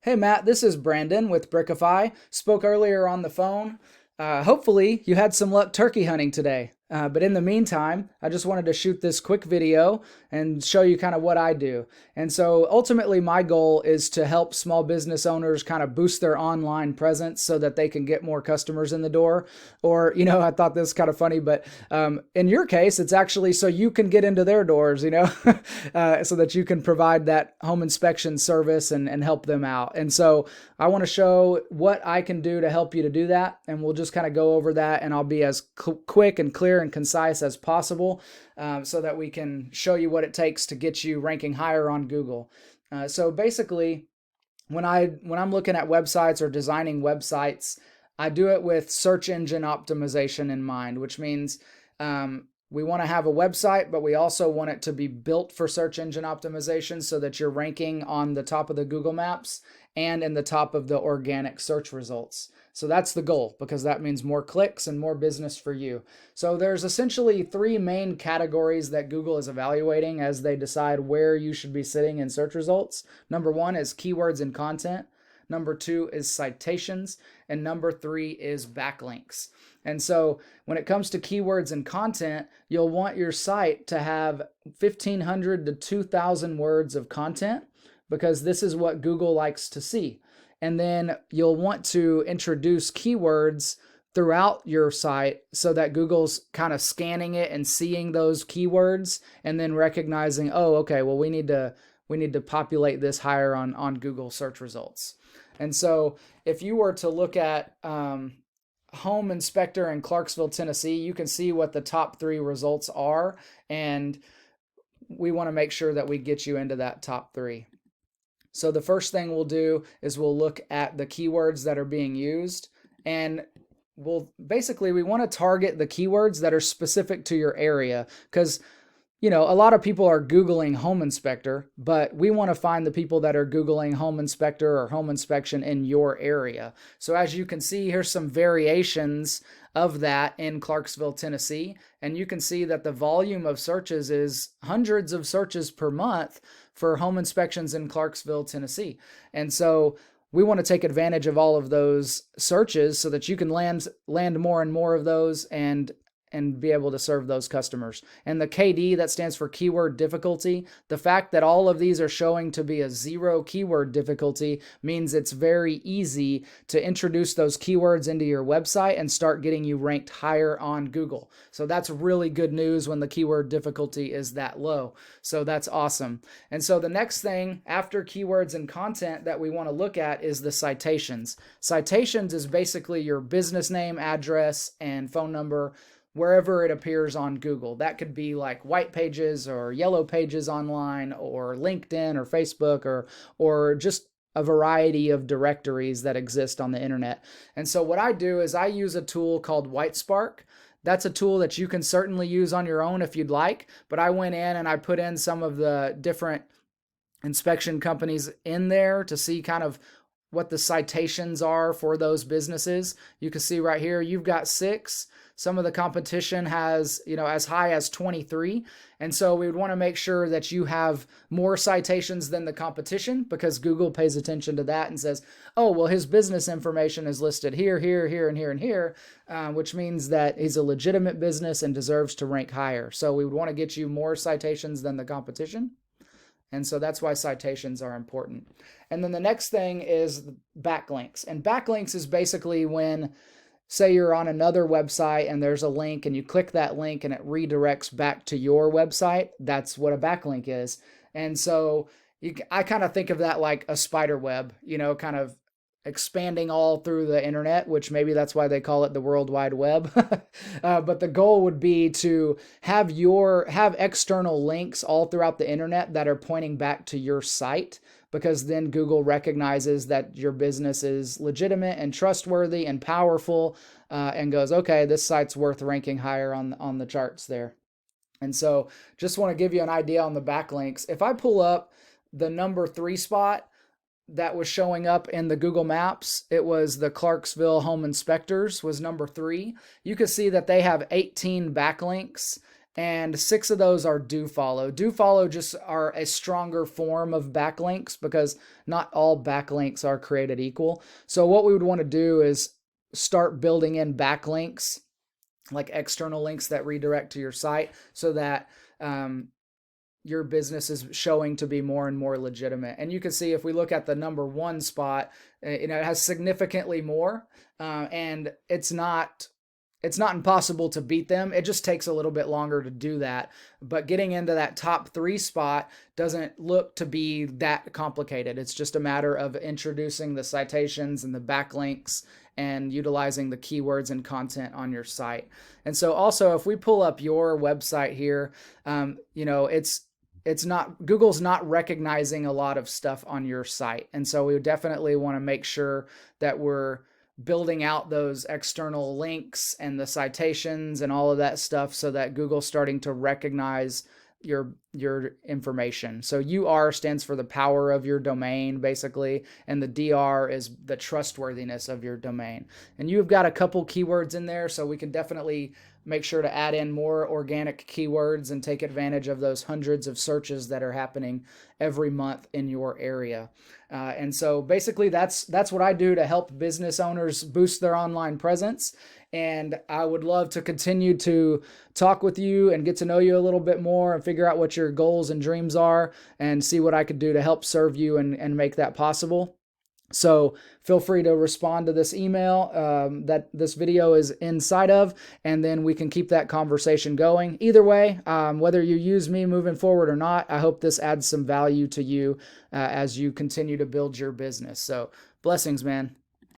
Hey Matt, this is Brandon with BrickiPhi. Spoke earlier on the phone. Hopefully you had some luck turkey hunting today. But in the meantime, I just wanted to shoot this quick video and show you kind of what I do. And so ultimately my goal is to help small business owners kind of boost their online presence so that they can get more customers in the door. Or, I thought this was kind of funny, but in your case, it's actually so you can get into their doors, so that you can provide that home inspection service and help them out. And so I want to show what I can do to help you to do that. And we'll just kind of go over that, and I'll be as quick and clear and concise as possible so that we can show you what it takes to get you ranking higher on Google. So basically, when I'm looking at websites or designing websites, I do it with search engine optimization in mind, which means we want to have a website, but we also want it to be built for search engine optimization so that you're ranking on the top of the Google Maps and in the top of the organic search results. So that's the goal, because that means more clicks and more business for you. So there's essentially three main categories that Google is evaluating as they decide where you should be sitting in search results. Number one is keywords and content. Number two is citations. And number three is backlinks. And so when it comes to keywords and content, you'll want your site to have 1,500 to 2,000 words of content, because this is what Google likes to see. And then you'll want to introduce keywords throughout your site so that Google's kind of scanning it and seeing those keywords and then recognizing, oh, okay, well, we need to populate this higher on Google search results. And so if you were to look at home inspector in Clarksville, Tennessee, you can see what the top three results are. And we want to make sure that we get you into that top three. So the first thing we'll do is we'll look at the keywords that are being used, and we want to target the keywords that are specific to your area, because a lot of people are Googling home inspector, but we want to find the people that are Googling home inspector or home inspection in your area. So as you can see, here's some variations of that in Clarksville, Tennessee. And you can see that the volume of searches is hundreds of searches per month for home inspections in Clarksville, Tennessee. And so we want to take advantage of all of those searches so that you can land more and more of those and be able to serve those customers. And the KD, that stands for keyword difficulty. The fact that all of these are showing to be a 0 keyword difficulty means it's very easy to introduce those keywords into your website and start getting you ranked higher on Google. So that's really good news when the keyword difficulty is that low. So that's awesome. And so the next thing after keywords and content that we want to look at is the citations. Citations is basically your business name, address, and phone number wherever it appears on Google. That could be like white pages or yellow pages online, or LinkedIn or Facebook, or just a variety of directories that exist on the internet. And so what I do is I use a tool called WhiteSpark. That's a tool that you can certainly use on your own if you'd like, but I went in and I put in some of the different inspection companies in there to see kind of what the citations are for those businesses. You can see right here, you've got 6. Some of the competition has, as high as 23. And so we would want to make sure that you have more citations than the competition, because Google pays attention to that and says, oh, well, his business information is listed here, here, here, and here, and here, which means that he's a legitimate business and deserves to rank higher. So we would want to get you more citations than the competition. And so that's why citations are important. And then the next thing is backlinks. And backlinks is basically when, say you're on another website and there's a link and you click that link and it redirects back to your website. That's what a backlink is. And so I kind of think of that like a spider web, kind of expanding all through the internet, which maybe that's why they call it the World Wide Web. But the goal would be to have external links all throughout the internet that are pointing back to your site, because then Google recognizes that your business is legitimate and trustworthy and powerful, and goes, okay, this site's worth ranking higher on the charts there. And so just want to give you an idea on the backlinks. If I pull up the number 3 spot that was showing up in the Google Maps, it was the Clarksville Home Inspectors was number 3. You can see that they have 18 backlinks and 6 of those are do follow. Do follow just are a stronger form of backlinks because not all backlinks are created equal. So what we would want to do is start building in backlinks, like external links that redirect to your site, so that your business is showing to be more and more legitimate. And you can see if we look at the number 1 spot, it has significantly more, and it's not impossible to beat them. It just takes a little bit longer to do that. But getting into that top 3 spot doesn't look to be that complicated. It's just a matter of introducing the citations and the backlinks and utilizing the keywords and content on your site. And so also, if we pull up your website here, it's not, Google's not recognizing a lot of stuff on your site. And so we definitely want to make sure that we're building out those external links and the citations and all of that stuff so that Google's starting to recognize your information. So UR stands for the power of your domain, basically, and the DR is the trustworthiness of your domain. And you've got a couple keywords in there, so we can definitely make sure to add in more organic keywords and take advantage of those hundreds of searches that are happening every month in your area. And so basically that's what I do to help business owners boost their online presence. And I would love to continue to talk with you and get to know you a little bit more and figure out what your goals and dreams are and see what I could do to help serve you and make that possible. So feel free to respond to this email that this video is inside of, and then we can keep that conversation going. Either way, whether you use me moving forward or not, I hope this adds some value to you as you continue to build your business. So blessings, man.